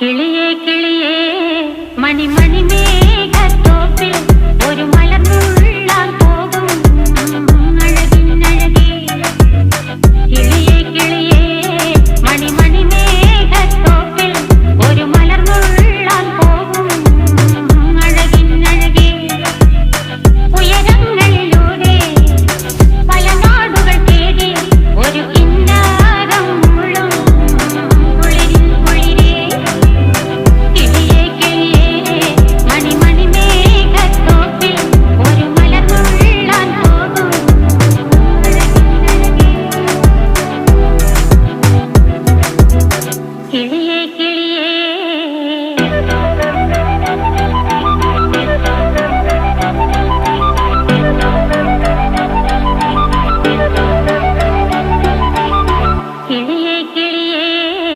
കിളിയേ കിളിയേ മണിമണി മേഘത്തോപ്പിൽ ഒരു മലർന്നുള്ളാൻ പോകും അഴകിനഴകേ. കിളിയേ കിളിയേ മണിമണി മേഘത്തോപ്പിൽ ഒരു മലർന്നുള്ളാൻ പോകും അഴകിനഴകേ. ഉയരങ്ങളിലൂടെ പല നാടുകൾ തേടി ഒരു കിന്നാരം മുഴും കുളിരിൻ കുളിരേ. കിളിയേ കിളിയേ മണിമണി മേഘത്തോപ്പിൽ ഒരു മലർന്നുള്ളാൻ പോകും അഴകിനഴകേ. കിളിയേ കിളിയേ